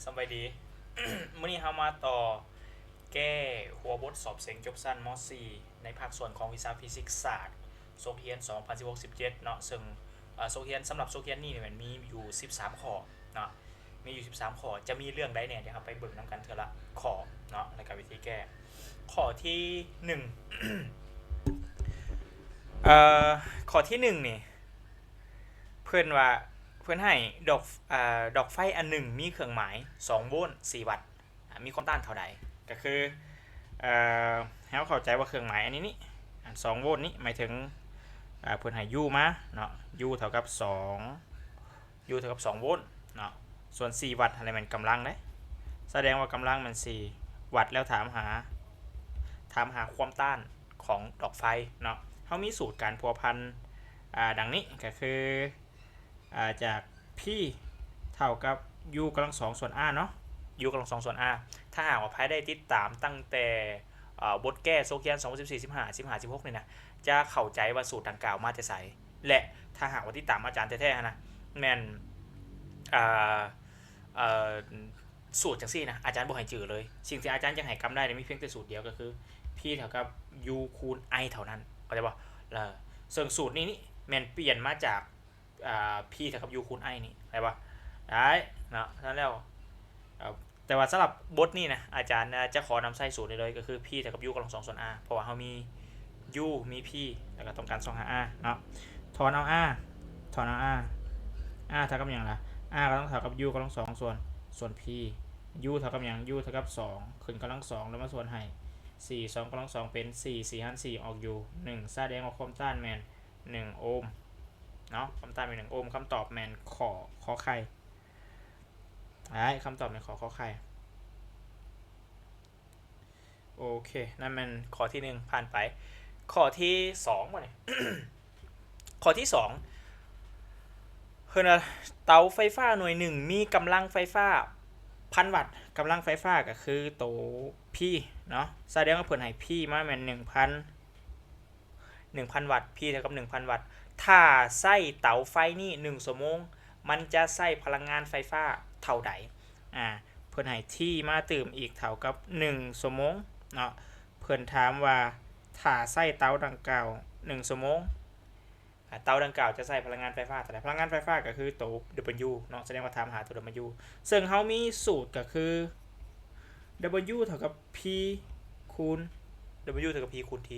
สบายดี มื้อนี้เรามาต่อแก้หัวบทสอบเสียงจบสั้นม .4 ในภาคส่วนของวิชาฟิสิกส์ศาสตร์โซเฮียน2016-17เนาะซึ่งโซเฮียนสำหรับโซเฮียนนี่มันมีอยู่13ข้อเนาะมีอยู่13ข้อจะมีเรื่องใดเนี่ยเดี๋ยวเราไปเบิ่งนำกันเทอละข้อเนาะในการวิธีแก้ข้อที่1เอ่อข้อที่1นี่เพื่อนว่าเพื่อนให้ดอกดอกไฟอันหนึ่งมีเครื่องหมาย2โวลต์4วัตต์มีความต้านเท่าใดก็คือให้เราเข้าใจว่าเครื่องหมายอันนี้นี่2โวลต์นี้หมายถึงเพื่อนให้ U มาเนาะ U เท่ากับ2 U เท่ากับ2โวลต์เนาะส่วน4วัตต์อะไรมันกำลังเด้แสดงว่ากำลังมัน4วัตต์แล้วถามหาความต้านของดอกไฟเนาะเขามีสูตรการพัวพันดังนี้ก็คือจาก P เท่ากับ U กำลัง2ส่วน R เนาะ U กำลัง2ส่วน R ถ้าหากว่าใครได้ติดตามตั้งแต่บทแก้โซเคียน2014 15 15 16เนี่ยนะจะเข้าใจว่าสูตรดังกล่าวมาจะใส่และถ้าหากว่าติดตามอาจารย์แท้ๆนะแม่นสูตรจังซี่นะอาจารย์บอกให้จือเลยสิ่งที่อาจารย์ยังให้กำได้มีเพียงแต่สูตรเดียวก็คือ P เท่ากับ U คูณ I เท่านั้นเข้าใจป่ะส่วนสูตรนี้นี่แม่นเปลี่ยนมาจากP เท่ากับ U คูณ I นี่เข้าใจป่ะได้นะนั้นแล้วแต่ว่าสำหรับบทนี้นะอาจารย์จะขอนำใส่สูตรเลยก็คือ P เท่ากับ U กำลัง2ส่วน R เพราะว่าเขามี U มี P แล้วก็ต้องการ2หา R เนาะถอนเอา R ถอนเอา R เท่ากับอย่างไร R ก็ต้องเท่ากับ U กำลัง2ส่วน P U เท่ากับอย่าง U เท่ากับ2ขึ้นกำลัง2แล้วมาส่วนให้4 2กำลัง2เป็น4 4หาร4ออก U 1แสดงว่าความต้านแมน1โอห์มเนาะความต้านเป็น1โอห์มคำตอบแมนขอไข่คำตอบในขอไข่โอเคนั่นมันข้อที่1ผ่านไปข้อที่2มาเลย ข้อที่2คือเตาไฟฟ้าหน่วยหนึ่งมีกำลังไฟฟ้า1,000 วัตต์กำลังไฟฟ้าก็คือโตพี่เนาะแสดงว่าเพิ่นให้พี่มาแม่น1,000 วัตต์พี่เท่ากับ 1,000 วัตต์ถ้าใช้เตาไฟนี่1ชั่วโมงมันจะใช้พลังงานไฟฟ้าเท่าใดเพิ่นให้ที่มาเติมอีกเท่ากับ1ชั่วโมงเนาะเพิ่นถามว่าถ้าใช้เตาดังกล่าว1ชั่วโมงเตาดังกล่าวจะใช้พลังงานไฟฟ้าเท่าใดพลังงานไฟฟ้าก็คือตัว W เนาะแสดงว่าถามหาตัว W ซึ่งเฮามีสูตรก็คือ W เท่ากับ P คูณ W เท่ากับ P คูณ T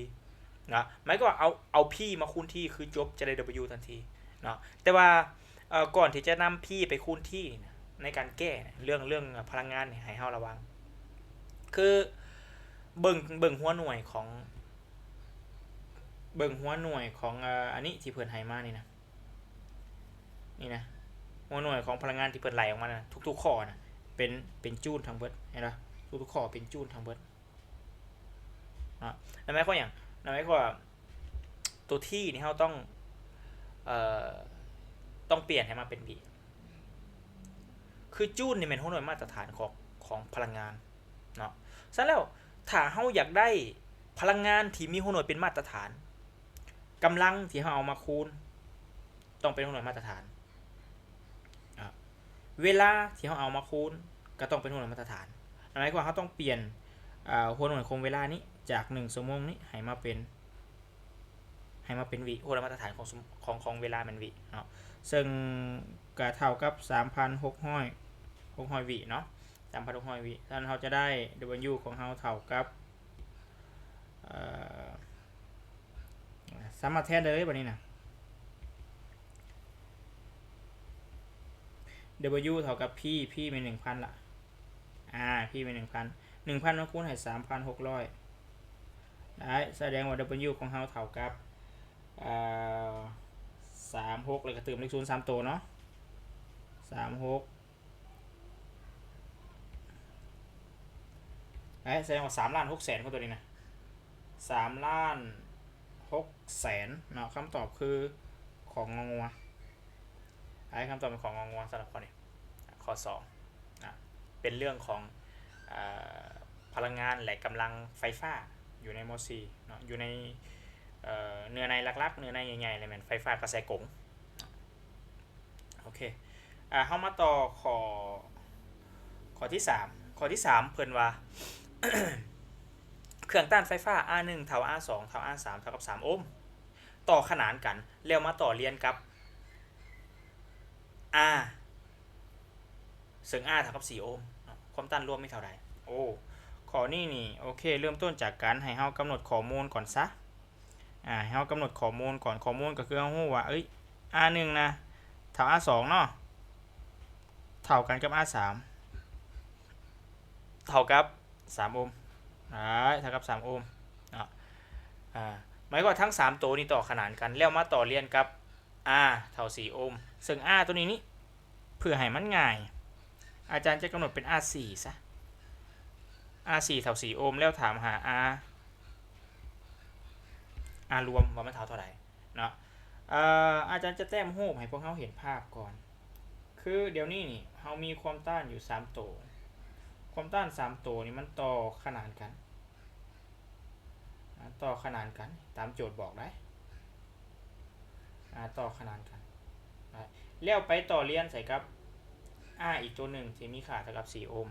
นะหมายก็เอา P มาคูณ T คือจบจะได้ W ทันทีเนาะแต่ว่าก่อนที่จะนำ P ไปคูณ T ในการแก้เรื่องพลังงานให้เฮาระวังคือเบิ่งหัวหน่วยของอันนี้ที่เพิ่นให้มานี่นะหัวหน่วยของพลังงานที่เพิ่นไหลออกมานะทุกๆข้อนะเป็นจูลทั้งเบิดเห็นป่ะทุกๆข้อเป็นจูลทั้งเบิดนั่นหมายความอย่างนั่นหมายความว่าตัวที่นี่เราต้องเปลี่ยนให้มาเป็นวิคือจูลนี่เป็นหัวหน่วยมาตรฐานของพลังงานเนาะซะแล้วถ้าเราอยากได้พลังงานที่มีหัวหน่วยเป็นมาตรฐานกำลังที่เราเอามาคูณต้องเป็นหัวหน่วยมาตรฐานเวลาที่เราเอามาคูณก็ต้องเป็นหัวหน่วยมาตรฐานหมายความว่าเราต้องเปลี่ยนหัวหน่วยคงเวลานี้จาก1ชั่วโมงนี้ให้มาเป็นวิหัวหน่วยมาตรฐานของเวลาเป็นวิเนาะซึ่งก็เท่ากับ 3,600 วิเนาะ 3,600 วิท่านเราจะได้ W ของเราเท่ากับสามารถแทนได้เลยแบบนี้นะ W เท่ากับ P เป็น 1,000 ละP เป็น 1,000 มาคูณให้ 3,600 ได้แสดงว่า W ของเราเท่ากับ36เลยก็เติมเลข0 3ตัวเนาะ36แสดงว่า3,600,000ของตัวนี้นะ3,600,000เนาะคำตอบคือของงงคำตอบเป็นของงงสำหรับข้อนี้ข้อ2เป็นเรื่องของพลังงานและกำลังไฟฟ้าอยู่ในม .4 เนาะอยู่ในเนื้อในหลักๆเนื้อในใหญ่ๆเลยแม่นไฟฟ้ากระแสกงโอเคเข้ามาต่อข้อ ข้อที่3เพิ่นว่า เครื่องต้านไฟฟ้า R1 เท่า R2 เท่า R3 เท่ากับ3โอห์มต่อขนานกันแล้วมาต่อเรียนกับ R ซึ่ง R เท่ากับ4โอห์มความต้านรวมไม่เท่าใดโอ้ข้อนี้นี่โอเคเริ่มต้นจากการให้เฮากำหนดข้อมูลก่อนซะให้เฮากำหนดข้อมูลก่อนข้อมูลก็คือเฮาฮู้ว่าR1 นะเท่า R2 เนาะเท่ากันกับ R3 เท่ากับ3โอห์มเท่ากับ3โอห์มเนาะหมายความว่าทั้ง3ตัวนี้ต่อขนานกันแล้วมาต่อเรียนกับ R เท่า4โอห์มซึ่ง R ตัวนี้นี่เพื่อให้มันง่ายอาจารย์จะกำหนดเป็น R4 ซะ R4 เท่า4โอห์มแล้วถามหา R รวมว่ามันเท่าเท่าไหร่เนาะอาจารย์จะแต้มรูปให้พวกเขาเห็นภาพก่อนคือเดี๋ยวนี้นี่เรามีความต้านอยู่3ตัวความต้าน3ตัวนี่มันต่อขนานกันต่อขนานกันตามโจทย์บอกได้ต่อขนานกันแล้วไปต่อเรียนใส่กับ R อีกตัวหนึ่งที่มีค่าเท่ากับ4โอห์ม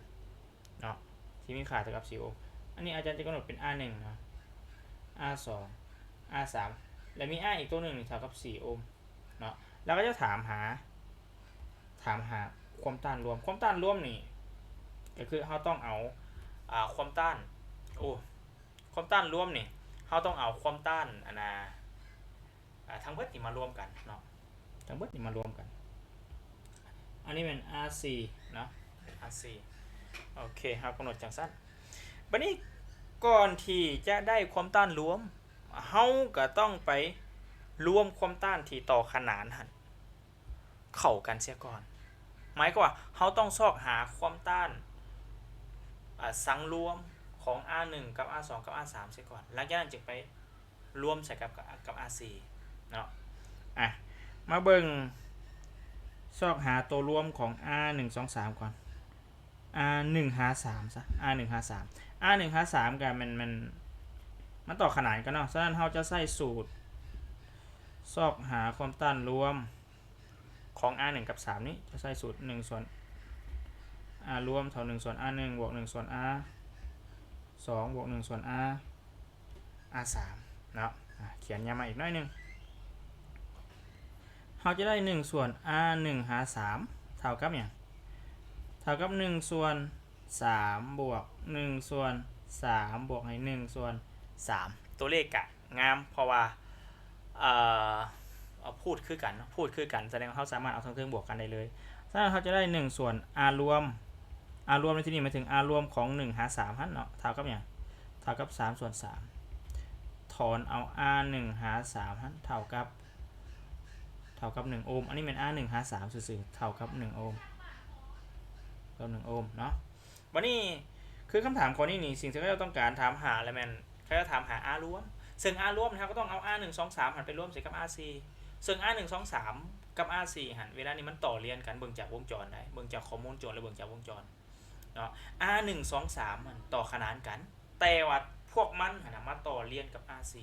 เนาะที่มีค่าเท่ากับ4โอห์มอันนี้อาจารย์จะกำหนดเป็น R1 นะ R2 R3 และมี R อีกตัวหนึ่งเท่ากับ4โอห์มเนาะแล้วก็จะถามหาความต้านรวมนี่ก็คือเราต้องเอาความต้านความต้านรวมนี่เราต้องเอาความต้านทั้งเบิดนี่มารวมกันเนาะทั้งเบิดนี่มารวมกันอันนี้เป็น R4 เนาะ R4 โอเคครับกำหนดจังสั้นบัดนี้ก่อนที่จะได้ความต้านรวมเฮาก็ต้องไปรวมความต้านที่ต่อขนานหันเข้ากันเสียก่อนหมายก็ว่าเฮาต้องซอกหาความต้านสังรวมของ R1 กับ R2 กับ R3 เสียก่อนหลังจากนั้นจึงไปรวมใส่กับ R4 เนาะมาเบิ่งซอกหาตัวรวมของ R1 2 3ก่อน R1 หา3ซะ R1 หา3 R1 หา3กันมันต่อขนานกันเนาะฉะนั้นเราจะใส่สูตรซอกหาความต้านรวมของ R1 กับ3นี้จะใส่สูตร1ส่วน R รวมเท่า1ส่วน R1 บวก1ส่วน R2 บวก1ส่วน R3 เนาะเขียนย้ำมาอีกหน่อยนึงเราจะได้1ส่วน R1 หา3เท่ากับอย่างเท่ากับ1ส่วน3บวก1ส่วน3บวกให้1ส่วน3ตัวเลขกะงามเพราะว่าพูดคือกันแสดงว่าเขาสามารถเอาทั้งเครื่องบวกกันได้เลยฉะนั้นเขาจะได้1ส่วน R รวมในที่นี้หมายถึง R รวมของ1หา3เนาะเท่ากับอย่างเท่ากับ3ส่วน3ถอนเอา R1 หา3เท่ากับ1โอห์มอันนี้เป็น R1 หา3ซื่อๆเท่ากับ1โอห์ม1โอห์มเนาะวันนี้คือคำถามข้อนี้นี่สิ่งที่เราต้องการถามหาอะไรแมนเขาจะถามหา R รวมซึ่ง R รวมนะครับก็ต้องเอา R1 2 3หันไปรวมใส่กับ R4 ซึ่ง R1 2 3กับ R4 หันเวลานี้มันต่อเรียนกันเบิ่งจากวงจรได้เบิ่งจากข้อมูลโจทย์และเบิ่งจากวงจรเนาะ R1 2 3มันต่อขนานกันแต่ว่าพวกมันหันมาต่อเรียนกับ R4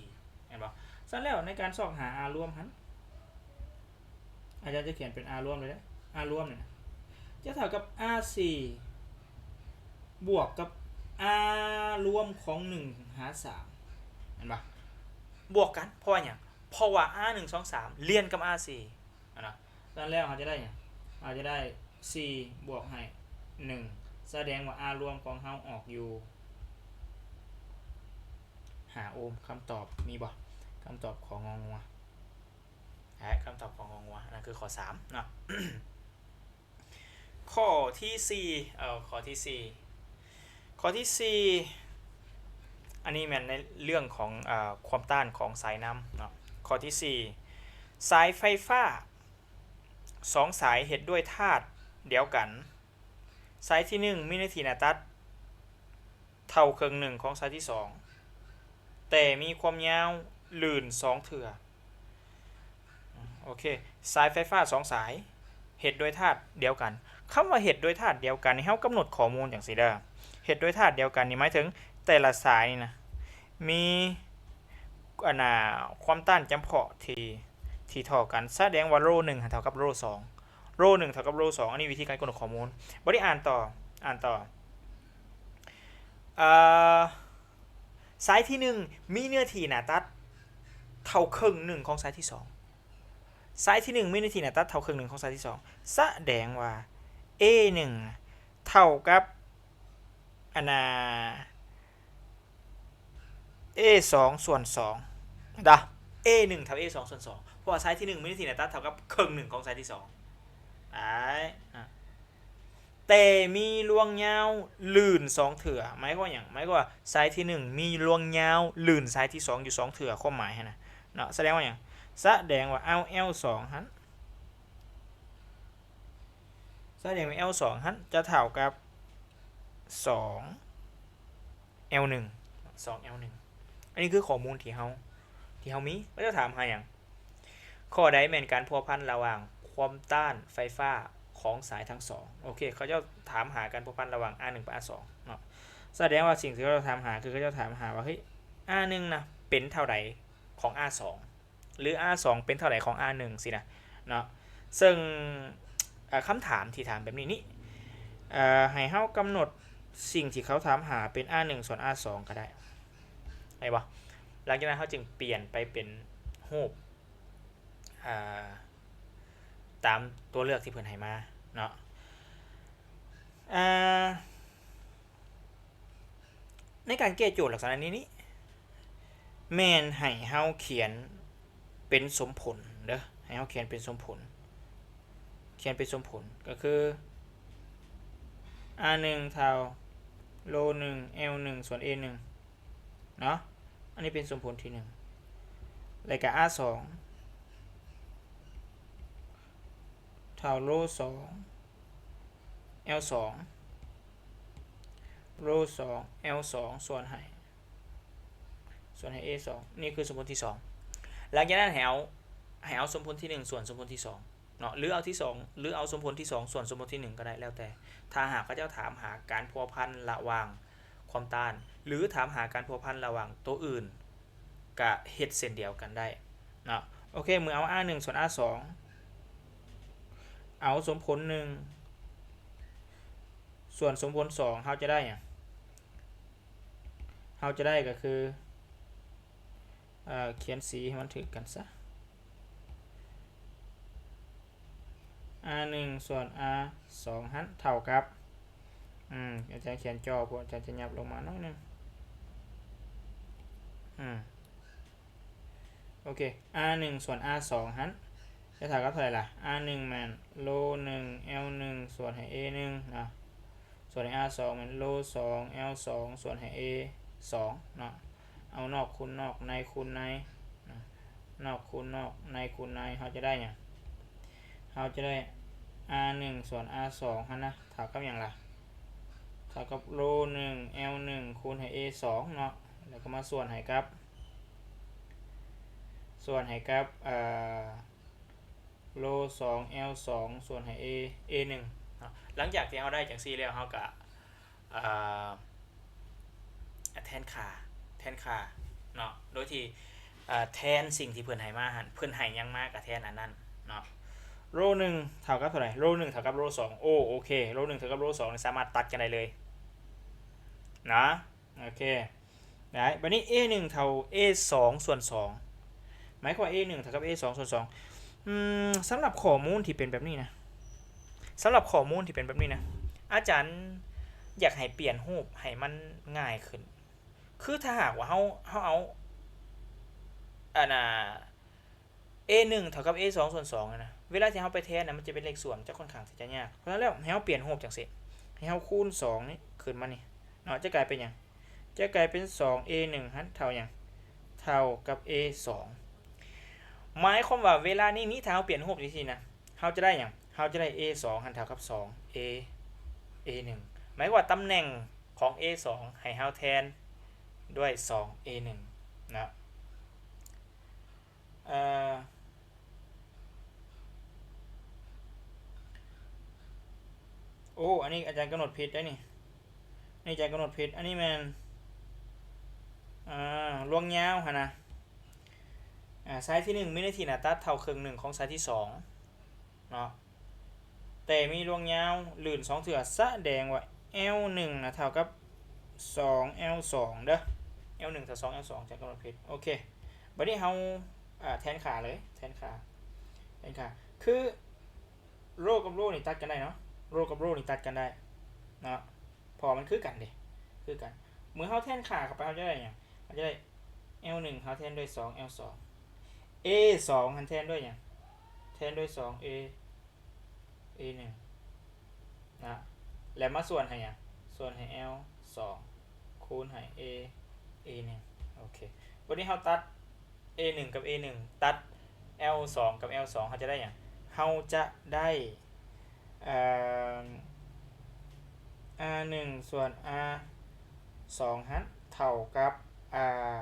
เห็นบ่ฉะนั้นแล้วในการสอบหา R รวมหันอาจารย์จะเขียนเป็น R รวมเลยนะ R รวมเนี่ยจะเท่ากับ R4 บวกกับ R รวมของ1หา3เห็นปะบวกกันเพราะว่าอย่างเพราะว่า R1 2 3เรียนกับ R4 นะตอนแรกเขาจะได้เนี่ยเราจะได้4บวกให้1แสดงว่า R รวมของเขาออกอยู่หาโอห์มคำตอบมีบ่คำตอบของงองัวคำตอบของงองัวนั่นคือข้อ3เนาะ ข้อที่4ข้อที่4อันนี้มันในเรื่องของความต้านของสายน้ำเนาะข้อที่4สายไฟฟ้า2สายเฮ็ดด้วยธาตุเดียวกันสายที่1มีหน้าที่หน้าตัดเท่าครึ่งหนึ่งของสายที่2แต่มีความยาวลื่น2เทื่อโอเคสายไฟฟ้า2สายเฮ็ดด้วยธาตุเดียวกันคำว่าเฮ็ดด้วยธาตุเดียวกันนี่เฮากำหนดข้อมูลอย่างสิเด้อเฮ็ดด้วยธาตุเดียวกันนี่หมายถึงแต่ละสายนี่นะมีความต้านจำเพาะที่เท่ากันแสดงว่าโร1เท่ากับโร2โร1เท่ากับโร2อันนี้วิธีการกำหนดข้อมูลบ่ได้อ่านต่อ อ่านต่อสายที่1มีเนื้อที่หน้าตัดเท่าครึ่งหนึ่งของสายที่2สายที่1มีเนื้อที่หน้าตัดเท่าครึ่งหนึ่งของสายที่2แสดงว่า A1 เท่ากับอันน่ะ A2 ส่วน2ดะ A1 เท่า A2 ส่วน2เพราะว่าสายที่1มีเนื้อที่หน้าตัดเท่ากับครึ่งหนึ่งของสายที่2แต่มีลวงยาวลื่น2เถื่อหมายความอย่างหมายความว่าสายที่1มีลวงยาวลื่นสายที่2อยู่2เถื่อความหมายนะเนาะแสดงว่าอย่างแสดงว่าเอา L2 หันแสดงว่า L2 หันจะเท่ากับ2 L1 2 L1 อันนี้คือข้อมูลที่เฮามีก็จะถามหาอย่างข้อใดแม่นการพัวพันระหว่างความต้านไฟฟ้าของสายทั้งสองโอเคเขาจะถามหาการพัวพันระหว่าง R1 กับ R2 เนาะแสดงว่าสิ่งที่เขาจะถามหาคือเขาจะถามหาว่าเฮ้ย R1 นะเป็นเท่าไหร่ของ R2 หรือ R2 เป็นเท่าไหร่ของ R1 สินะเนาะซึ่งคำถามที่ถามแบบนี้ให้เฮากำหนดสิ่งที่เขาถามหาเป็น R1 ส่วน R2 ก็ได้ไอ้บ่หลังจากนั้นเขาจึงเปลี่ยนไปเป็นรูปตามตัวเลือกที่เพิ่นให้มาเนาะในการแก้โจทย์ลักษณะนี้แม่นให้เฮาเขียนเป็นสมผลเด้อให้เฮาเขียนเป็นสมผลก็คือ R1 เท่าโล1 L1 ส่วน A1 เนาะอันนี้เป็นสมผลที่1แล้วก็ R2 เท่าโล2 L2 โล2 L2 ส่วนให้ A2 นี่คือสมผลที่2หลังจากนั้นให้เอาสมผลที่1ส่วนสมผลที่2เนาะหรือเอาที่2หรือเอาสมผลที่2ส่วนสมผลที่1ก็ได้แล้วแต่ถ้าหากเขาจะถามหาการพัวพันระหว่างความต้านหรือถามหาการพัวพันระหว่างตัวอื่นก็เฮ็ดเส้นเดียวกันได้เนาะโอเคเมื่อเอา R1 ส่วน R2 เอาสมผล1ส่วนสมผล2เขาจะได้อย่างเขาจะได้ก็คือเขียนสีให้มันถึงกันซะ R1 ส่วน R2 หันเท่ากับอาจารย์เขียนจอพวกอาจารย์จะยับลงมาหน่อยนึงโอเค R1 ส่วน R2 หันจะเท่ากับเท่าไหร่ล่ะ R1 มันโล1 L1 ส่วนให้ A1 นะส่วนให้ R2 มันโล2 L2 ส่วนให้ A2 เนาะเอานอกคูณนอกในคูณในนอกคูณนอกในคูณในเขาจะได้อย่างเขาจะได้ R1 ส่วน R2 ฮะนะเท่ากับอย่างไรเท่ากับโล1 L1 คูณให้ A2 เนาะแล้วก็มาส่วนให้กับโล2 L2 ส่วนให้ A1 หลังจากที่เราได้จากซีแล้วเราก็แทนค่าเนาะโดยที่แทนสิ่งที่เพิ่นให้มาหันเพิ่นให้ยังมากกับแทนอันนั้นเนาะโล1เท่ากับเท่าไหร่โล1เท่ากับโล2โอเคโล1เท่ากับโล2สามารถตัดกันได้เลยนะโอเคได้บัดนี้ A1 เท่า A2 ส่วน2หมายความว่า A1 เท่ากับ A2 ส่วน2สำหรับข้อมูลที่เป็นแบบนี้นะอาจารย์อยากให้เปลี่ยนรูปให้มันง่ายขึ้นคือถ้าหากว่าเราเอาA1 เท่ากับ A2 ส่วน2นะเวลาที่เราไปแทนนะมันจะเป็นเลขส่วนจะค่อนข้างที่จะยากเพราะฉะนั้นแล้วให้เราเปลี่ยนรูปจังซี่ให้เราคูณ2นี่ขึ้นมานี่เนาะจะกลายเป็นหยังจะกลายเป็น 2A1 หันเท่าหยังเท่ากับ A2 หมายความว่าเวลานี้ถ้าเราเปลี่ยนรูปจังซี่นะเราจะได้หยังเราจะได้ A2 หันเท่ากับ2 A1 หมายว่าตำแหน่งของ A2 ให้เราแทนด้วย 2A1 นะอันนี้อาจารย์กำหนดผิดได้นี่อาจารย์กำหนดผิดอันนี้มันลวงยาวนะสายที่1มีหน้าที่หน้าตัดเท่าครึ่งหนึ่งของสายที่2เนาะแต่มีลวงยาวลื่น2เถื่อแสดงว่า L 1นะเท่ากับ2 L 2เด้อ L 1เท่า2 L 2จากกำลังเพชรโอเคบัดนี้เราแทนค่าเลยแทนค่าคือโรกับโรนี่ตัดกันได้เนาะโรกับโรนี่ตัดกันได้เนาะพอมันคือกันดิคือกันเมื่อเราแทนค่าเข้าไปเราจะได้ยังเราจะได้ L 1เราแทนด้วย2 L 2 A 2หันแทนด้วยยังแทนด้วย2 A 1นะแล้วมาส่วนให้ยังส่วนให้ L 2คูณให้ A 1โอเควันนี้เราตัด A 1กับ A 1ตัด L 2กับ L 2เขาจะได้ยังเราจะได้R 1ส่วน R 2หันเท่ากับ R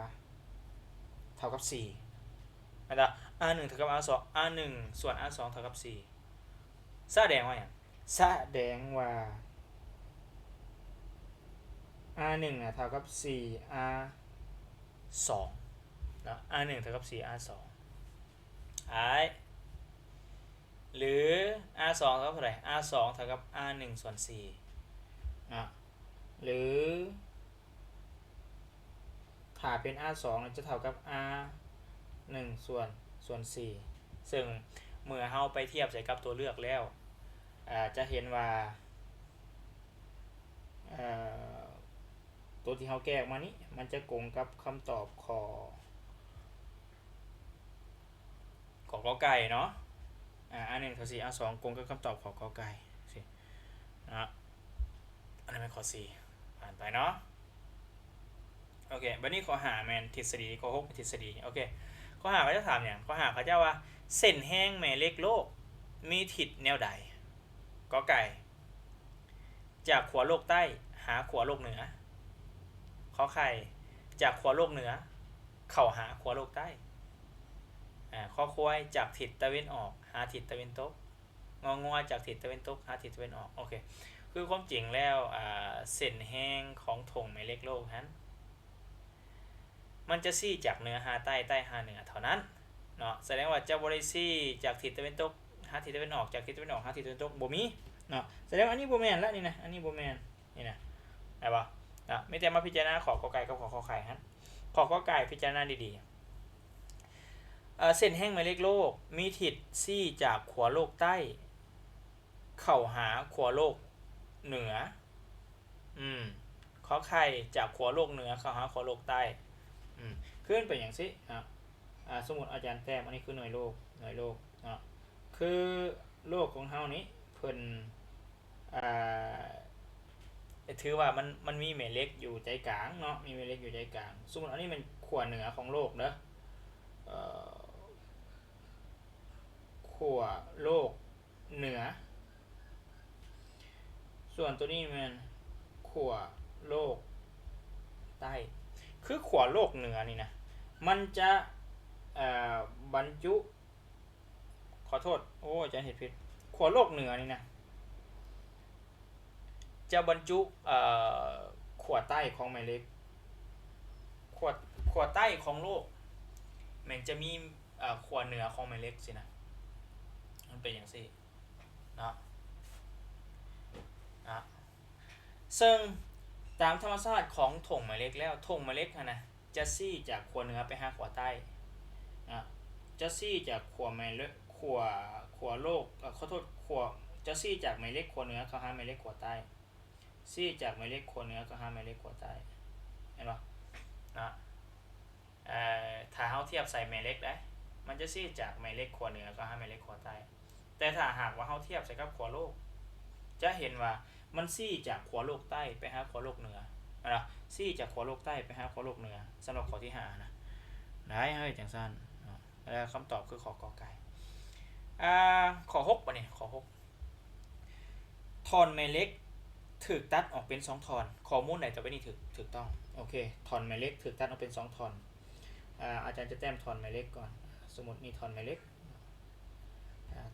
เท่ากับ4นะจ๊ะ R 1เท่ากับ R 2 R 1ส่วน R 2เท่ากับ4แสดงว่าอย่างแสดงว่า R 1เท่ากับ4 R 2นะ R 1เท่ากับ4 R 2หรือ R 2เท่ากับเท่าไหร่ R 2เท่ากับ R 1ส่วน4นะหรือถ้าเป็น R 2จะเท่ากับ R 1ส่วน4ซึ่งเมื่อเราไปเทียบใส่กับตัวเลือกแล้วจะเห็นว่าตัวที่เราแก้ออกมานี้มันจะกงกับคำตอบของกอไก่เนาะR 1เท่า4 R 2กงกับคำตอบของกอไก่สินะอันนั้นเป็นข้อ4ผ่านไปเนาะโอเคบัดนี้ข้อหาแมนทฤษฎีข้อ6เป็นทฤษฎีโอเคข้อหาเขาจะถามอย่างข้อหาเขาจะว่าเส้นแห้งแม่เหล็กโลกมีทิศแนวใดกอไก่จากขั้วโลกใต้หาขั้วโลกเหนือขอไข่จากขั้วโลกเหนือเข้าหาขั้วโลกใต้ข้อควายจากทิศตะวันออกหาทิศตะวันตกงองัวจากทิศตะวันตกหาทิศตะวันออกโอเคคือความจริงแล้วเส้นแห้งของธงแม่เหล็กโลกนั้นมันจะซี่จากเหนือหาใต้ใต้หาเหนือเท่านั้นเนาะแสดงว่าจะบริซี่จากทิศตะวันตกหาทิศตะวันออกจากทิศตะวันออกหาทิศตะวันตกบ่มีเนาะแสดงว่าอันนี้บ่แม่นละนี่นะอันนี้บ่แม่นนี่นะได้ปะไม่แต่มาพิจารณาขอกอไก่กับขอไข่ฮะขอกอไก่พิจารณาดีๆเส้นแห้งแม่เหล็กโลกมีทิศซี่จากขั้วโลกใต้เข้าหาขั้วโลกเหนือขอไข่จากขั้วโลกเหนือเข้าหาขั้วโลกใต้ขึ้นไปอย่างสิสมมติอาจารย์แต้มอันนี้คือหน่วยโลกคือโลกของเฮานี้เพิ่นถือว่ามันมีแม่เหล็กอยู่ใจกลางเนาะมีแม่เหล็กอยู่ใจกลางสมมติอันนี้มันขั้วเหนือของโลกเนอะขั้วโลกเหนือส่วนตัวนี้มันขั้วโลกใต้คือขั้วโลกเหนือนี่นะมันจะบรรจุขอโทษโอ้จะเห็นผิดขั้วโลกเหนือนี่นะจะบรรจุขั้วใต้ของแม่เหล็กขั้วใต้ของโลกมันจะมีขั้วเหนือของแม่เหล็กสินะมันเป็นอย่างสินะซึ่งตามธรรมชาติของถงแม่เหล็กแล้วถงแม่เหล็กนะจะซี่จากขั้วเหนือไปหาขั้วใต้จะซี่จากขั้วแม่เหล็กขั้วโลกขอโทษขั้วจะซี่จากแม่เหล็กขั้วเหนือเข้าหาแม่เหล็กขั้วใต้ซี่จากแม่เหล็กขั้วเหนือเข้าหาแม่เหล็กขั้วใต้เห็นปะถ้าเราเทียบใส่แม่เหล็กได้มันจะซี่จากแม่เหล็กขั้วเหนือเข้าหาแม่เหล็กขั้วใต้แต่ถ้าหากว่าเราเทียบใส่กับขั้วโลกจะเห็นว่ามันซี่จากขั้วโลกใต้ไปหาขั้วโลกเหนือซี่จากขั้วโลกใต้ไปหาขั้วโลกเหนือสำหรับข้อที่5นะได้เฮ้ยจังสั้นแล้วคำตอบคือขอกอไก่ข้อ6ป่ะเนี่ยข้อ6ทอนแม่เหล็กถูกตัดออกเป็น2ทอนข้อมูลไหนจะไปนี่ถูกต้องโอเคทอนแม่เหล็กถูกตัดออกเป็น2ทอนอาจารย์จะแต้มทอนแม่เหล็กก่อนสมมติมีทอนแม่เหล็ก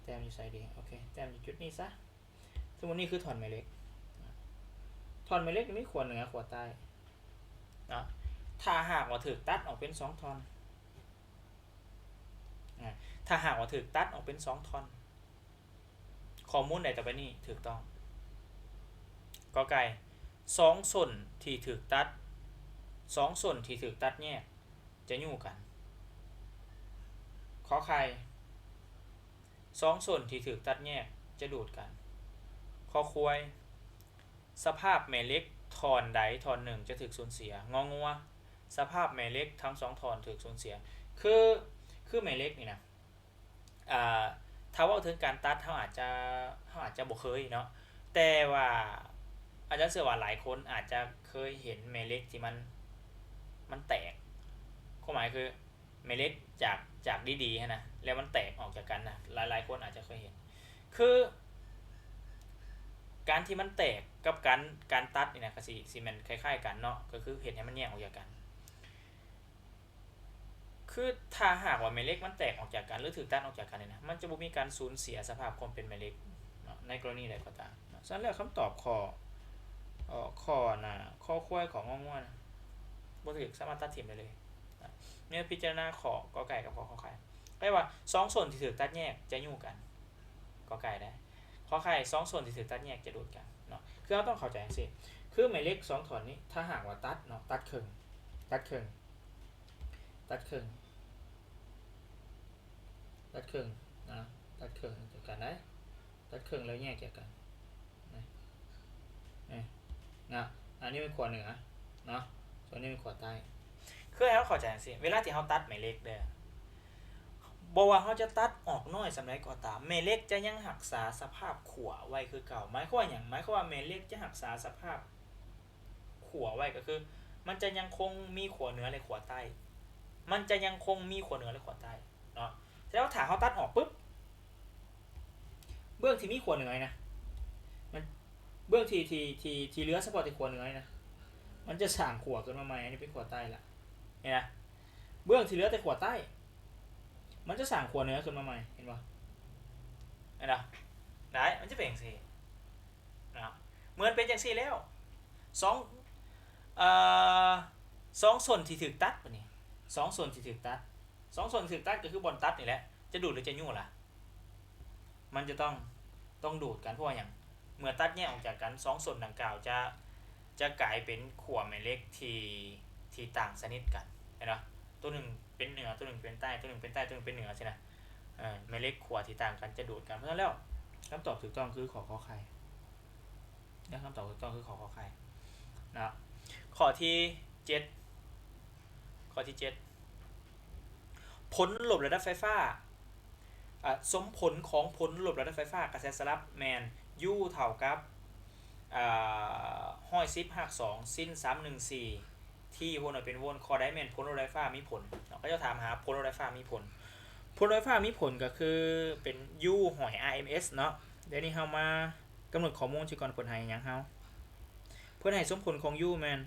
แต้มอยู่ใส่ดีโอเคแต้มอยู่จุดนี้ซะสมมตินี่คือทอนแม่เหล็กทอนแม่เหล็กมีขั้วเหนือขั้วใต้นะถ้าหากว่าถูกตัดออกเป็น2ทอนถ้าหากว่าถูกตัดออกเป็น2ทอนข้อมูลไหนต่อไปนี้ถูกต้องกอไก่ สองส่วนที่ถูกตัดสองส่วนที่ถูกตัดแยกจะอยู่กันขอไข่สองส่วนที่ถูกตัดแยกจะดูดกันขอควายสภาพแม่เหล็กถอนใดถอนหนึ่งจะถูกสูญเสียงองัวสภาพแม่เหล็กทั้งสองถอนถูกสูญเสียคือคือแม่เหล็กนี่นะถ้าว่าถึงการตัดเขาอาจจะบ่เคยเนาะแต่ว่าอาจจะเชื่อว่าหลายคนอาจจะเคยเห็นแม่เหล็กที่มันแตกความหมายคือแม่เหล็กจากดีๆนะแล้วมันแตกออกจากกันนะหลายๆคนอาจจะเคยเห็นคือการที่มันแตกกับการตัดนี่นะก็สิมันคล้ายๆกันเนาะก็คือเห็นให้มันแยกออกจากกันคือถ้าหากว่าแม่เหล็กมันแตกออกจากกันหรือถูกตัดออกจากกันเนี่ยนะมันจะบ่มีการสูญเสียสภาพความเป็นแม่เหล็กเนาะในกรณีใดก็ตามฉะนั้นแล้วคำตอบข้อน่ะข้อควายของงอง่นะบ่ถูกสามารถตัดถิ่มได้เลยเนี่ยพิจารณาข้อกอไก่กับข้อไข่แปลว่าสองส่วนที่ถูกตัดแยกจะอยู่กันกอไก่ได้ขอไข่สองส่วนที่ถูกตัดแยกจะดูดกันเนาะคือเราต้องเข้าใจสิคือหมายเลขสองถอนนี้ถ้าหากว่าตัดเนาะตัดครึ่งตัดครึ่งตัดครึ่งตัดครึ่งนะตัดครึ่งจากกันได้ตัดครึ่งแล้วแยกจากกันนะอันนี้เป็นขวดเหนือเนาะส่วนนี้เป็นขวดใต้คือให้เราเข้าใจสิเวลาที่เขาตัดหมายเลขเด้อบอกว่าเขาจะตัดออกน้อยสำหรับก็ตามแม่เหล็กจะยังรักษาสภาพขัวไว้คือเก่าหมายความว่าอย่างหมายความว่าแม่เหล็กจะรักษาสภาพขัวไว้ก็คือมันจะยังคงมีขัวเหนือและขัวใต้มันจะยังคงมีขัวเหนือและขัวใต้เนาะแล้วถ้าเขาตัดออกปุ๊บเบื้องที่มีขัวเหนือนะมันเบื้องที่เหลือเฉพาะที่ขัวเหนือนะมันจะสร้างขัวขึ้นมาใหม่อันนี้เป็นขัวใต้ละเนี่ยนะเบื้องที่เหลือแต่ขัวใต้มันจะสั่งขวดเนื้อขึ้นมาใหม่เห็นปะเห็นปะได้มันจะเป็นอย่างสี่นะเหมือนเป็นอย่างสี่แล้วสองเอ่อสองส่วนที่ถึกตัดปะนี่สองส่วนที่ถึกตัดสองส่วนที่ถึกตัดก็คือบอลตัดนี่แหละจะดูดหรือจะยุ่งล่ะมันจะต้องดูดกันเพราะอย่างเมื่อตัดแยกออกจากกันสองส่วนดังกล่าวจะกลายเป็นขั้วแม่เหล็กที่ต่างชนิดกันเห็นปะตัวหนึ่งเป็นเหนือตัวหนึ่งเป็นใต้ตัวหนึ่งเป็นใต้ตัวหนึ่งเป็นเหนือใช่ไหมแม่เหล็กขวดที่ต่างกันจะดูดกันเพราะฉะนั้นแล้วคำตอบถูกต้องคือขอไข่และคำตอบถูกต้องคือขอไข่นะข้อที่เจ็ดข้อที่เจ็ดผลหลบระดับไฟฟ้าสมผลของผลหลบระดับไฟฟ้ากระแสสลับแมนยูเท่ากับห้อยซิปหักสองสิ้น314ที่โวลต์เป็นโวลต์คอไดแมนผลลดไฟฟ้ามีผลเราก็จะถามหาผลลดไฟฟ้ามีผลผลลดไฟฟ้ามีผลก็คือเป็น U หอย RMS เนาะเดี๋ยวนี้เฮามากำหนดข้อมูลก่อนผลให้ยังเฮาเพื่อให้สมผลของ U แมน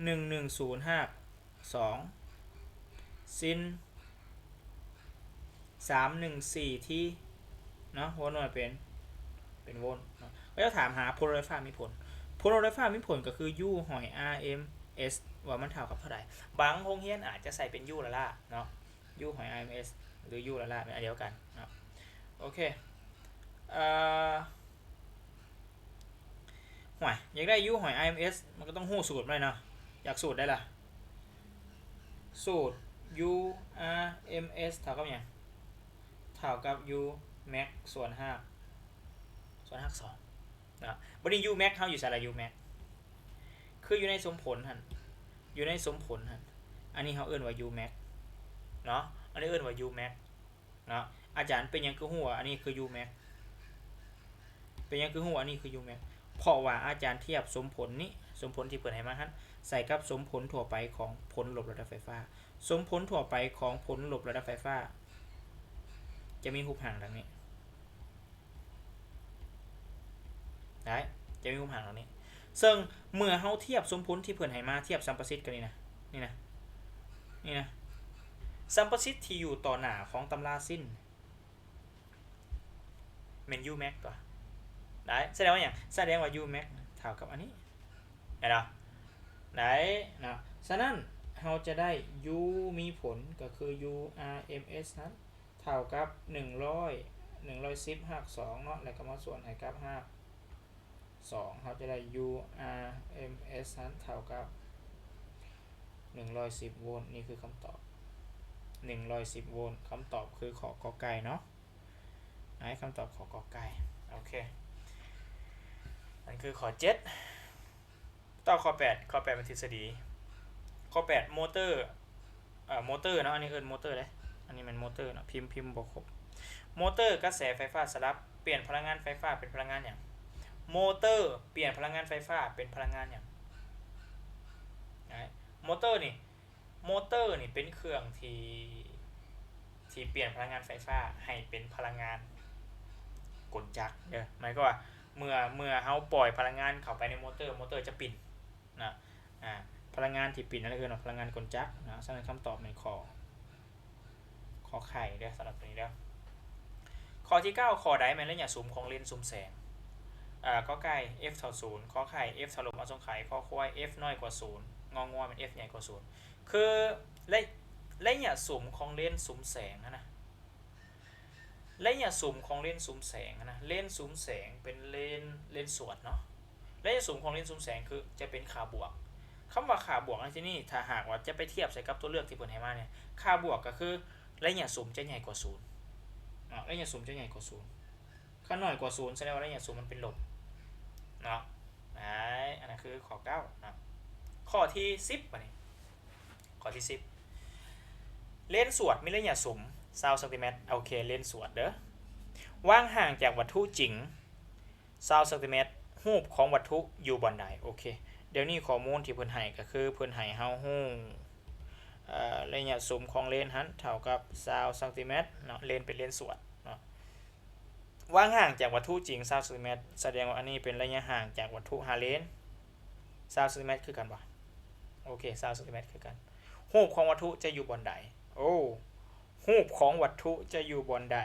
11052สิ้น314ที่เนาะโวลต์หน่วยเป็นโวลต์เนาะก็จะถามหาผลลดไฟฟ้ามีผลผลลดไฟฟ้ามีผลก็คือ U หอย RMS ว่ามันเท่ากับเท่าไหร่บางโรงเรียนอาจจะใส่เป็น U ละล่ะเนาะ U หอย RMS หรือ U ละล่ะเป็นอันเดียวกันเนาะโอเคหอยอยากได้ U หอย RMS มันก็ต้องหู้สูตรไหมเนาะอยากสูตรได้ล่ะสูตร U RMS เท่ากับยังเท่ากับ U max ส่วนหัก2นะวันนี้ U max เขาอยู่สาระ U max คืออยู่ในสมผลหันอยู่ในสมผลหันอันนี้เขาเอื้นว่า U max เนาะอันนี้เอื้นว่า U max เนาะอาจารย์เป็นยังคือหัวอันนี้คือ U max เป็นยังคือหัวอันนี้คือ U max เพราะว่าอาจารย์เทียบสมผลนี้สมผลที่เปิดให้มาฮั่นใส่กับสมผลทั่วไปของผลลบระดับไฟฟ้าสมผลทั่วไปของผลลบระดับไฟฟ้าจะมีหุบห่างดังนี้ได้จะมีหุบห่างดังนี้ซึ่งเมื่อเขาเทียบสมผลที่เปิดให้มาเทียบสัมประสิทธิ์กันนี่นะสัมประสิทธิ์ที่อยู่ต่อหน้าของตำราสิ้นเมน U max ตัวได้แสดงว่าอย่างแสดงว่า U max เท่ากับอันนี้เห็นไหมได้นะฉะนั้นเราจะได้ U มีผลก็คือ U RMS นั้นเท่ากับ110หัก2เนาะแล้วก็มาส่วนให้กับหัก 2เขาจะได้ URMS นั้นเท่ากับ110โวลต์นี่คือคำตอบ110โวลต์คำตอบคือขอกอไก่เนาะให้คำตอบขอกอไก่โอเคนั่นคือข้อ7ต่อข้อ8เป็นทฤษฎีข้อ8มอเตอร์มอเตอร์เนาะอันนี้คือมอเตอร์เลยอันนี้มันมอเตอร์เนาะพิมพ์บอกครบมอเตอร์กระแสไฟฟ้าสลับเปลี่ยนพลังงานไฟฟ้าเป็นพลังงานอย่างมอเตอร์เปลี่ยนพลังงานไฟฟ้าเป็นพลังงานอย่างมอเตอร์นี่เป็นเครื่องที่เปลี่ยนพลังงานไฟฟ้าให้เป็นพลังงานกลจักรหมายก็ว่าเมื่อเฮาปล่อยพลังงานเข้าไปในมอเตอร์จะปิดนะพลังงานที่ปิดนั่นคือพลังงานกลจักรนะฉะนั้นคำตอบในข้อไข่สำหรับตัวนี้แล้วข้อที่9ข้อใดแม่นระยะซูมของเลนส์ซูมแสงก็ไก่ f เท่า0ข้อไข่ f ถล่มเอาทรงไข่ข้อควาย f น้อยกว่า0งอเป็น f ใหญ่กว่า0คือระยะซูมของเลนส์ซูมแสงนะระยะซูมของเลนส์ซูมแสงนะเลนส์ซูมแสงเป็นเลนส์สวดเนาะระยะซูมของเลนส์ซูมแสงคือจะเป็นค่าบวกคำว่าค่าบวกในที่นี่ถ้าหากว่าจะไปเทียบใส่กับตัวเลือกที่เปิดให้มาเนี่ยค่าบวกก็คือระยะซูมจะใหญ่กว่า0ระยะซูมจะใหญ่กว่า0ค่าน้อยกว่า0แสดงว่าระยะซูมมันเป็นลบเนาะอันนั้นคือข้อ9นะข้อที่10ป่ะนี่ข้อที่10เลนส์สวดมีระยะซูม20 เซนติเมตรโอเคเลนส์สวดว่างห่างจากวัตถุจริง20 เซนติเมตรรูปของวัตถุอยู่บนใดโอเคเดี๋ยวนี้ข้อมูลที่เพิ่นให้ก็คือเพิ่นให้เฮาฮู้ระยะซูมของเลนส์นั้นเท่ากับ20 เซนติเมตรเนาะเลนส์เป็นเลนส์สวดเนาะว่างห่างจากวัตถุจริง20 เซนติเมตรแสดงว่าอันนี้เป็นระยะห่างจากวัตถุหาเลนส์20 เซนติเมตรคือกันบ่โอเค20 เซนติเมตรคือกันรูปของวัตถุจะอยู่บนใดโอ้รูปของวัตถุจะอยู่บนใด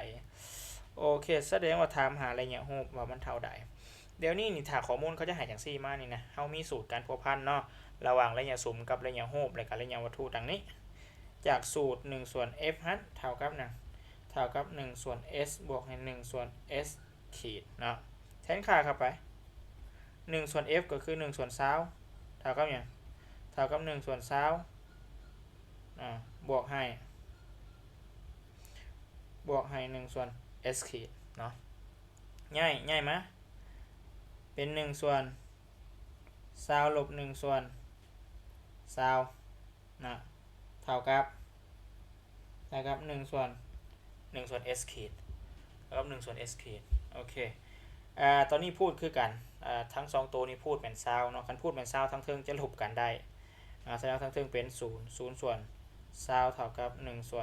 โอเคแสดงว่าถามหาระยะรูปว่ามันเท่าใดเดี๋ยวนี้นี่ถ้าข้อมูลเขาจะให้จังซี่มานี่นะเฮามีสูตรการพัวพันเนาะระหว่างระยะซูมกับระยะรูปและกับระยะวัตถุดังนี้จากสูตร1ส่วน f ฮัทเท่ากับ1ส่วน s บวกให้1ส่วน s ขีดเนาะแทนค่าเข้าไป1ส่วน f ก็คือ1ส่วน20เท่ากับหยังเท่ากับ1ส่วน20บวกให้1ส่วน s ขีดเนาะง่ายมั้ยเป็น1ส่วน20ลบ1ส่วน20นะเท่ากับ1ส่วนs ขีดแล้วก็1ส่วน s ขีดโอเคตอนนี้พูดคือกันทั้ง2ตัวนี้พูดเป็น20เนาะคันพูดเป็น20ทั้งเทิงจะลบกันได้แสดงทั้งเทิงเป็น0ส่วน20เท่ากับ1ส่ว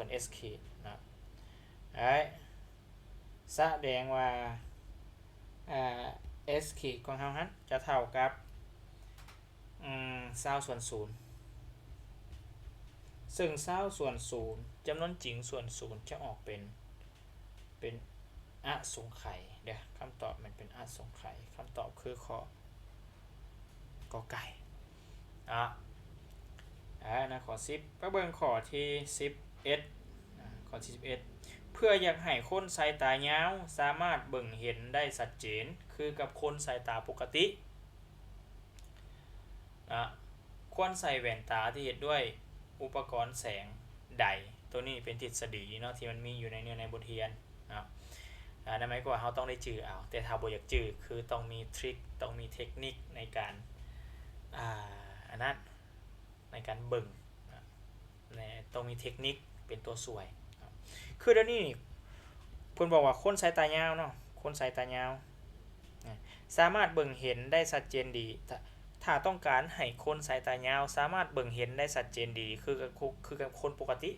นs ขีดนะแสดงว่าs ขีดของเฮานั้นจะเท่ากับ20ส่วน0ซึ่ง20ส่วน0จำนวนจริงส่วน0จะออกเป็นอสงไขยคำตอบมันเป็นอสงไขยคำตอบคือข้อกอไก่นะข้อ10ก็เบิ่งข้อที่11ข้อที่11เพื่ออยากให้คนสายตายาวสามารถเบิ่งเห็นได้ชัดเจนคือกับคนสายตาปกติควรใส่แว่นตาที่เฮ็ดด้วยอุปกรณ์แสงใดตัวนี้เป็นทฤษฎีเนาะที่มันมีอยู่ในบทเรียนนั่นหมายความว่าเราต้องได้จื้อเอาแต่ถ้าบ่อยากจื้อคือต้องมีทริคต้องมีเทคนิคในการอันนั้นในการเบิ่งต้องมีเทคนิคเป็นตัวช่วยคือเดี๋ยวนี้เพิ่นบอกว่าคนสายตายาวเนาะคนสายตายาวสามารถเบิ่งเห็นได้ชัดเจนดีถ้าต้องการให้คนสายตายาวสามารถเบิ่งเห็นได้ชัดเจนดีคือกับคนปกติ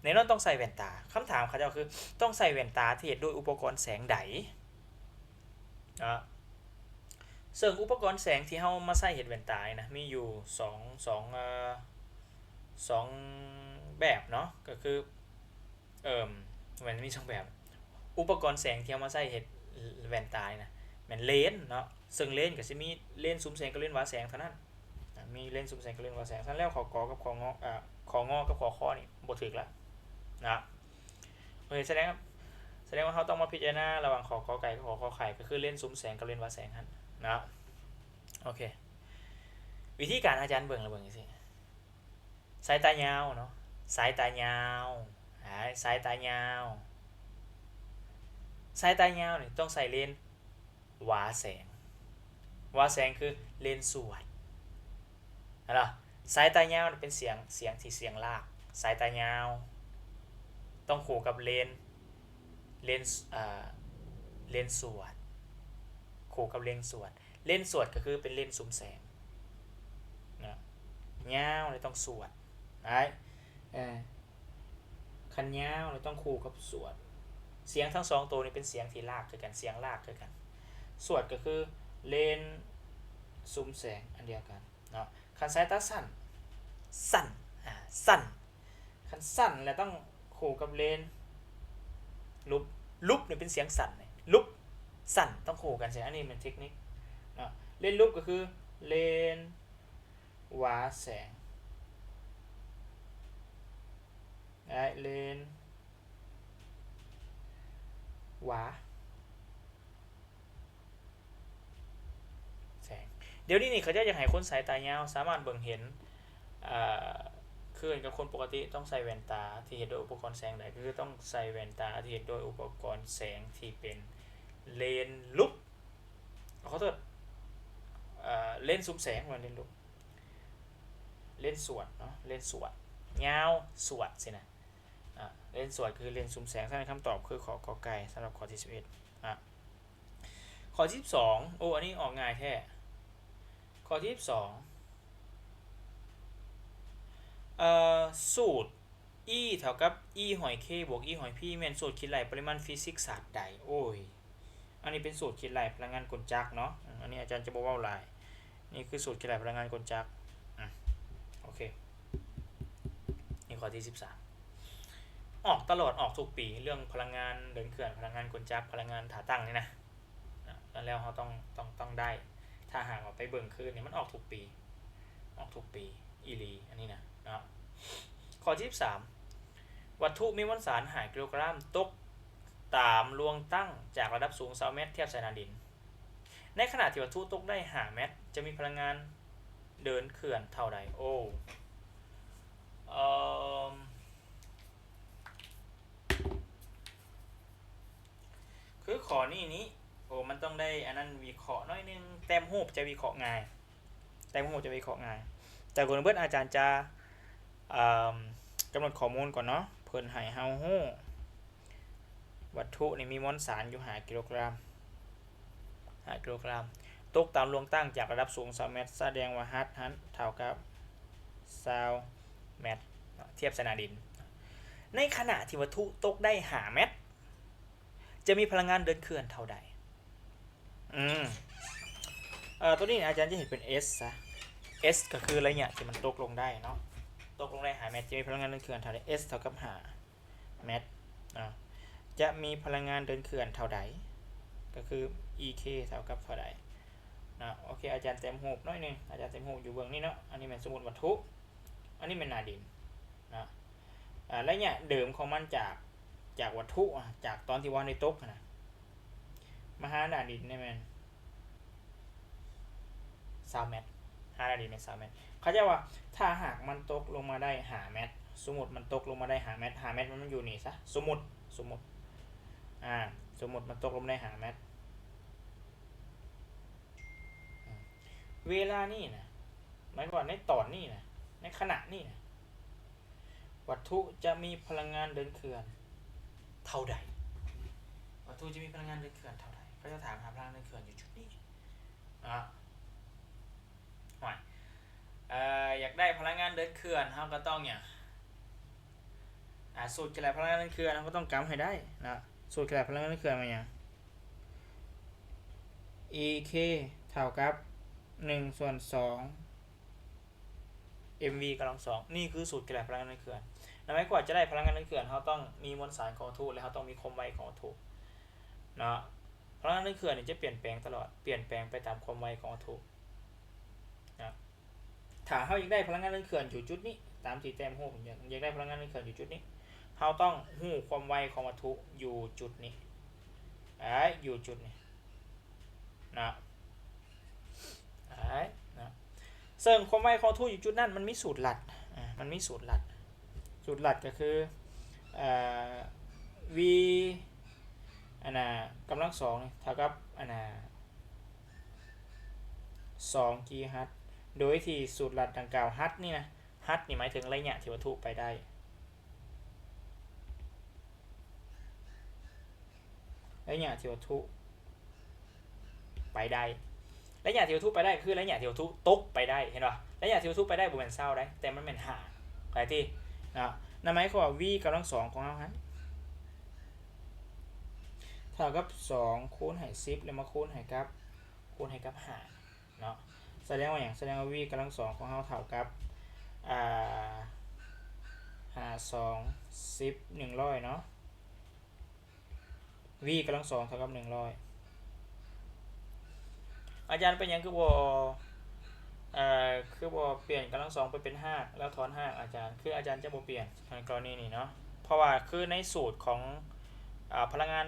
แน่นอนต้องใส่แว่นตาคำถามเขาจะคือต้องใส่แว่นตาที่เฮ็ดด้วยอุปกรณ์แสงใดซึ่งอุปกรณ์แสงที่เฮามาใส่เฮ็ดแว่นตานะมีอยู่2แบบเนาะก็คือมันมี2แบบอุปกรณ์แสงที่เฮามาใส่เฮ็ดแว่นตานะแม่นเลนส์เนาะซึ่งเลนส์ก็สิมีเลนส์ซูมแสงกับเลนส์วัดแสงเท่านั้นมีเลนส์ซูมแสงกับเลนส์วัดแสงซั่นแล้วข้อกอกับของอกับข้อข้อนี่บ่ถูกแล้วนะโอเคแสด ดงว่าเขาต้องมาพิจารณาระหว่างขอขอไก่กับขอขอไข่ก็คือเลนซุ้มแสงกับเลนวัดแสงครับนะโอเควิธีการอาจารย์เบิ่งระเบิ่งสิสายตายาวเนาะสายตายาวสายตายาวสายตายาวเนี่ยต้องใส่เลนหวาแสงหวาแสงคือเลนสวดนะสายตายาวเป็นเสียงที่เสียงลากสายตายาวต้องคู่กับเลนเลนสวดคู่กับเลนสวดเลนสวดก็คือเป็นเลนซุ้มแสงนะยาวเลยต้องสวดไอ้คันยาวเลยต้องคู่กับสวดเสียงทั้งสองตัวนี้เป็นเสียงที่ลากคือกันเสียงลากคือกันสวดก็คือเลนซุ้มแสงอันเดียวกันเนาะคันสายตาสั้นสั้นคันสั้นแล้วต้องคู่กับเลนลุบเนี่ยเป็นเสียงสั่นลุบสั่นต้องคู่กันใช่อันนี้เป็นเทคนิคเนาะเลนลุบก็คือเลนหวาแสงเลนหวาแสงเดี๋ยวนี้นี่เขาจะอยากให้คนสายตายาวสามารถเบิ่งเห็นคือกับคนปกติต้องใส่แว่นตาที่เห็นโดยอุปกรณ์แสงใดคือต้องใส่แว่นตาที่เห็นโดยอุปกรณ์แสงที่เป็นเลนลุบเขาโทษเลนซุ้มแสงว่าเลนลุบเลนสวดเนาะเลนสวดยาวสวดสินะเลนสวดคือเลนซุ้มแสงถ้าในคำตอบคือขอกอไก่สำหรับข้อที่11ข้อที่12โอ้อันนี้ออกง่ายแท้ข้อที่12สูตร E เท่ากับ E หอย K บวก E หอย P แม่นสูตรคิดไหลปริมาณฟิสิกส์ศาสตร์ใดโอ้ยอันนี้เป็นสูตรคิดไหลพลังงานกลจักรเนาะอันนี้อาจารย์จะบอกว่าอะไรนี่คือสูตรคิดไหลพลังงานกลจักรโอเคนี่ข้อที่13ออกตลอดออกทุกปีเรื่องพลังงานเดินเขื่อนพลังงานกลจักรพลังงานถาตั้งนี่นะแล้วเขาต้องได้ถ้าหากว่าไปเบิ่งคืนเนี่ยมันออกทุกปีอีลีอันนี้นะข้อที่13วัตถุมีมวลสารหายกิโลกรัมตกตามลวงตั้งจากระดับสูง20 เมตรเทียบสายน้ำดินในขณะที่วัตถุตกได้5 เมตรจะมีพลังงานเดินเขื่อนเท่าใดโอ้คือข้อนี้โอ้มันต้องได้อันนั้นวิเคราะห์น้อยนึงแต้มรูปจะวิเคราะห์ง่ายแต่กลุ่มเพื่อนอาจารย์จะกำหนดข้อมูลก่อนเนาะเพิ่นให้เฮาฮู้วัตถุนี่มีมวลสารอยู่5 กิโลกรัมตกตามลวงตั้งจากระดับสูง20 เมตรแสดงว่าฮัทเท่ากับ20 เมตรเทียบสายดินในขณะที่วัตถุตกได้5 เมตรจะมีพลังงานเดินเขื่อนเท่าใดตัวนี้อาจารย์จะเห็นเป็น S ซะ S ก็คือระยะที่มันตกลงได้เนาะตกลงได้5 เมตรจะมีพลังงานเดินเขื่อนเท่าใด S เท่ากับ5 เมตรจะมีพลังงานเดินเขื่อนเท่าใดก็คือ EK เท่ากับเท่าใดโอเคอาจารย์เต็มหูบน้อยนึงอาจารย์เต็มหูบอยู่เบื้องนี้เนาะอันนี้เป็นสมมุติวัตถุอันนี้เป็นหน้าดินนะระยะเดิมของมันจากวัตถุจากตอนที่ว่าในตกนะมาหาหน้าดินนี่มัน20 เมตรหาหน้าดินเป็น20 เมตรเขาจะว่าถ้าหากมันตกลงมาได้5 เมตรสมมติมันตกลงมาได้5 เมตร5 เมตรมันอยู่นี่ซะสมมติมันตกลงได้5 เมตรเวลานี่นะหมายว่าในตอนนี้นะในขณะนี้นะวัตถุจะมีพลังงานเดินเขื่อนเท่าใดวัตถุจะมีพลังงานเดินเขื่อนเท่าใดเขาจะถามหาพลังงานเดินเขื่อนอยู่จุดนี้อยากได้พลังงานเดินเขื่อนเขาก็ต้องอย่างสูตรขยายพลังงานเดินเขื่อนเขาก็ต้องกำให้ได้นะสูตรขยายพลังงานเดินเขื่อนมาอย่าง EK เท่ากับ1/2 mv กำลัง2นี่คือสูตรขยายพลังงานเดินเขื่อนแล้วไม่กว่าจะได้พลังงานเดินเขื่อนเขาต้องมีมวลสารของวัตถุและเขาต้องมีความไวของวัตถุนะพลังงานเดินเขื่อนจะเปลี่ยนแปลงตลอดเปลี่ยนแปลงไปตามความไวของวัตถุนะถ้าเขาอยากได้พลังงานเดินเขื่อนอยู่จุดนี้ตามที่แต้มหูอยากได้พลังงานเดินเขื่อนอยู่จุดนี้เขาต้องหูความไวของวัตถุอยู่จุดนี้ อยู่จุดนี้นะนะซึ่งความหมายของทูอยู่จุดนั้นมันมีสูตรลัดมันมีสูตรลัดก็คือv อันน่ะกำลังสองเท่ากับอันน่ะ2 กิฮัตโดยที่สูตรลัดดังกล่าวฮัตนี่นะฮัตนี่หมายถึงระยะที่วัตถุไปได้ระยะที่วัตถุไปได้ระยะที่วัตถุไปได้คือระยะที่วัตถุตกไปได้เห็นป่ะระยะที่วัตถุไปได้บ่เป็นเศร้าได้แต่มันเป็นหาไปที่นะนั่นหมายความว่า v กำลังสองของเราฮะเท่ากับ2คูณให้10แล้วมาคูณให้กับ5เนาะแสดงว่าอย่างแสดงว่า v กำลังสองของเราเท่ากับ2 10 100เนาะ v กำลังสองเท่ากับ100อาจารย์เป็นยังคือบ่เปลี่ยนกำลังสองไปเป็น5แล้วถอน5อาจารย์คืออาจารย์จะบ่เปลี่ยนในกรณีนี้เนาะเพราะว่าคือในสูตรของพลังงาน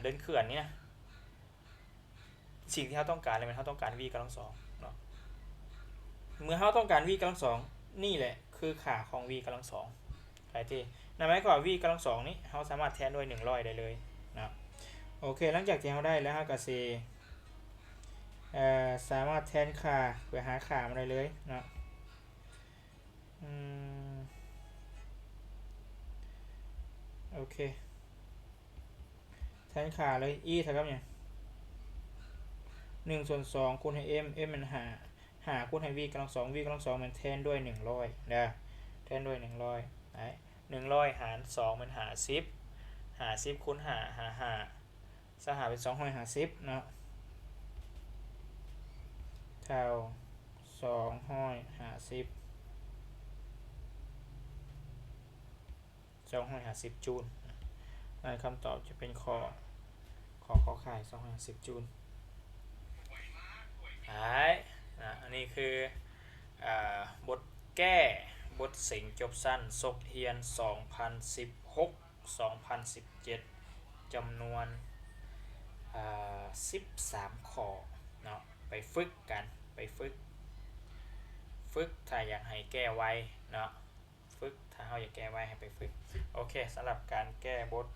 เดินเขื่อนนี่นะสิ่งที่เขาต้องการเลยมันเขาต้องการ v กำลังสองเนาะเมื่อเขาต้องการ v กำลังสองนี่แหละคือค่าของ v กำลังสองไปที่นั่นหมายความว่า v กำลังสองนี้เขาสามารถแทนด้วย100ได้เลยนะโอเคหลังจากที่เขาได้แล้วก็สิสามารถแทนค่าไปหาค่ามาได้เลยนะโอเคแทนค่าเลย e เท่ากับเนี่ย1/2คูณให้ m มันหาคูณให้ v กำลังสอง v กำลังสองมันแทนด้วย100นะแทนด้วย100ไหน100หาร2มัน50คูณ5สหาเป็น250เนาะเท่า250จูลนั่นคำตอบจะเป็นข้อข่าย250จูลอันนี้คือบทแก้บทเสียงจบสั้นซกเฮียน2016-2017จำนวน13ข้อเนาะไปฝึกกันไปฝึกถ้าอยากให้แก้ไวเนาะฝึกถ้าเราอยากแก้ไวให้ไปฝึกโอเคสำหรับการแก้บท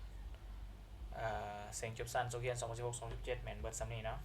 เสียงจบสั้นซกเฮียน2016-2017แมนเบิร์ดซัมนี่เนาะ